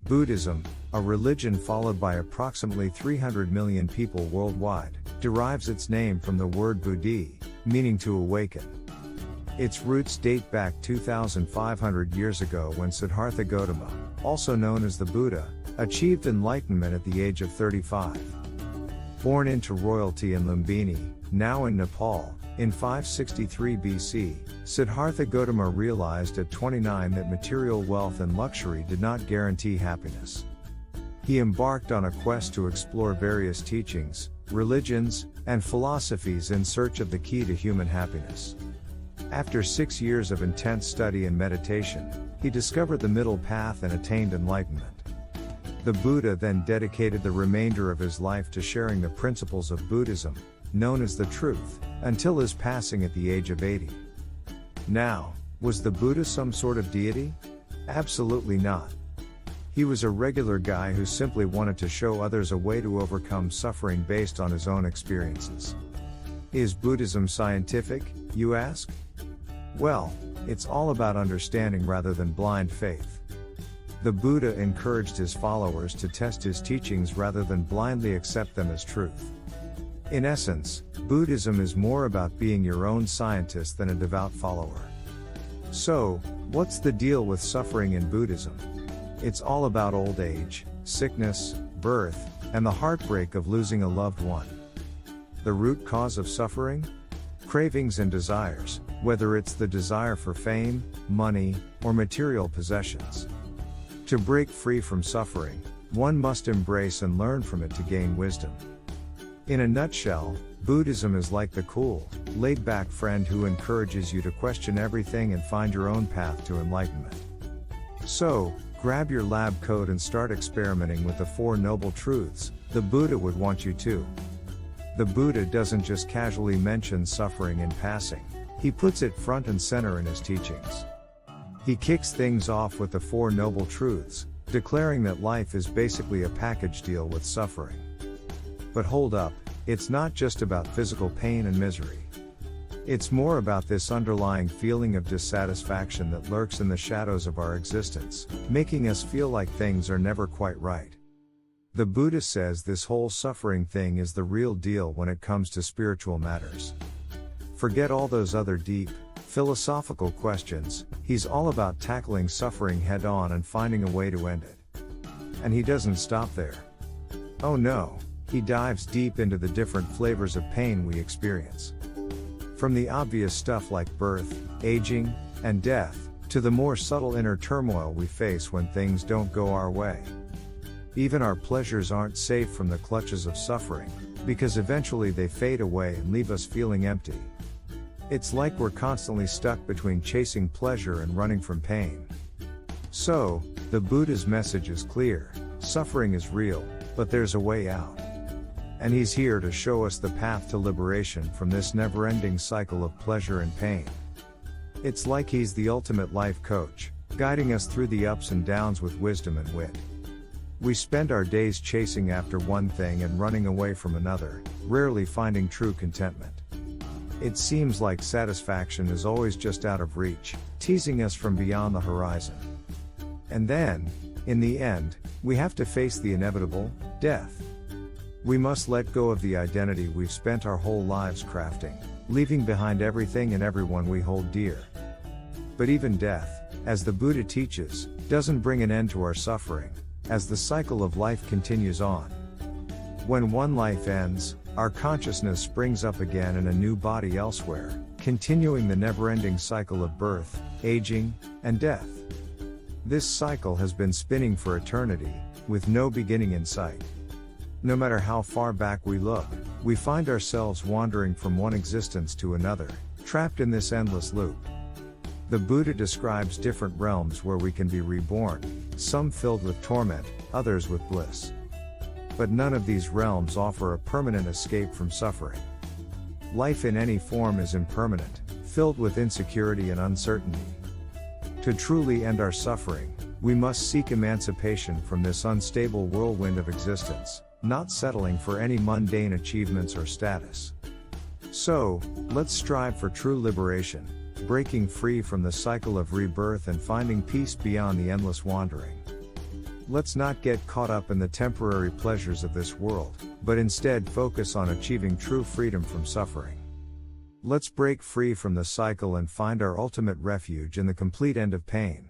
Buddhism, a religion followed by approximately 300 million people worldwide, derives its name from the word Buddhi, meaning to awaken. Its roots date back 2,500 years ago when Siddhartha Gautama, also known as the Buddha, achieved enlightenment at the age of 35. Born into royalty in Lumbini, now in Nepal, in 563 BC, Siddhartha Gautama realized at 29 that material wealth and luxury did not guarantee happiness. He embarked on a quest to explore various teachings, religions, and philosophies in search of the key to human happiness. After 6 years of intense study and meditation, he discovered the middle path and attained enlightenment. The Buddha then dedicated the remainder of his life to sharing the principles of Buddhism, known as the truth, until his passing at the age of 80. Now, was the Buddha some sort of deity? Absolutely not. He was a regular guy who simply wanted to show others a way to overcome suffering based on his own experiences. Is Buddhism scientific, you ask? Well, it's all about understanding rather than blind faith. The Buddha encouraged his followers to test his teachings rather than blindly accept them as truth. In essence, Buddhism is more about being your own scientist than a devout follower. So, what's the deal with suffering in Buddhism? It's all about old age, sickness, birth, and the heartbreak of losing a loved one. The root cause of suffering? Cravings and desires, whether it's the desire for fame, money, or material possessions. To break free from suffering, one must embrace and learn from it to gain wisdom. In a nutshell, Buddhism is like the cool, laid-back friend who encourages you to question everything and find your own path to enlightenment. So, grab your lab coat and start experimenting with the Four Noble Truths. The Buddha would want you to. The Buddha doesn't just casually mention suffering in passing, he puts it front and center in his teachings. He kicks things off with the Four Noble Truths, declaring that life is basically a package deal with suffering. But hold up, it's not just about physical pain and misery. It's more about this underlying feeling of dissatisfaction that lurks in the shadows of our existence, making us feel like things are never quite right. The Buddha says this whole suffering thing is the real deal when it comes to spiritual matters. Forget all those other deep, philosophical questions, he's all about tackling suffering head on and finding a way to end it. And he doesn't stop there. Oh no. He dives deep into the different flavors of pain we experience. From the obvious stuff like birth, aging, and death, to the more subtle inner turmoil we face when things don't go our way. Even our pleasures aren't safe from the clutches of suffering, because eventually they fade away and leave us feeling empty. It's like we're constantly stuck between chasing pleasure and running from pain. So, the Buddha's message is clear: suffering is real, but there's a way out. And he's here to show us the path to liberation from this never-ending cycle of pleasure and pain. It's like he's the ultimate life coach, guiding us through the ups and downs with wisdom and wit. We spend our days chasing after one thing and running away from another, rarely finding true contentment. It seems like satisfaction is always just out of reach, teasing us from beyond the horizon. And then, in the end, we have to face the inevitable, death. We must let go of the identity we've spent our whole lives crafting, leaving behind everything and everyone we hold dear. But even death, as the Buddha teaches, doesn't bring an end to our suffering, as the cycle of life continues on. When one life ends, our consciousness springs up again in a new body elsewhere, continuing the never-ending cycle of birth, aging, and death. This cycle has been spinning for eternity, with no beginning in sight. No matter how far back we look, we find ourselves wandering from one existence to another, trapped in this endless loop. The Buddha describes different realms where we can be reborn, some filled with torment, others with bliss. But none of these realms offer a permanent escape from suffering. Life in any form is impermanent, filled with insecurity and uncertainty. To truly end our suffering, we must seek emancipation from this unstable whirlwind of existence, not settling for any mundane achievements or status. So, let's strive for true liberation, breaking free from the cycle of rebirth and finding peace beyond the endless wandering. Let's not get caught up in the temporary pleasures of this world, but instead focus on achieving true freedom from suffering. Let's break free from the cycle and find our ultimate refuge in the complete end of pain.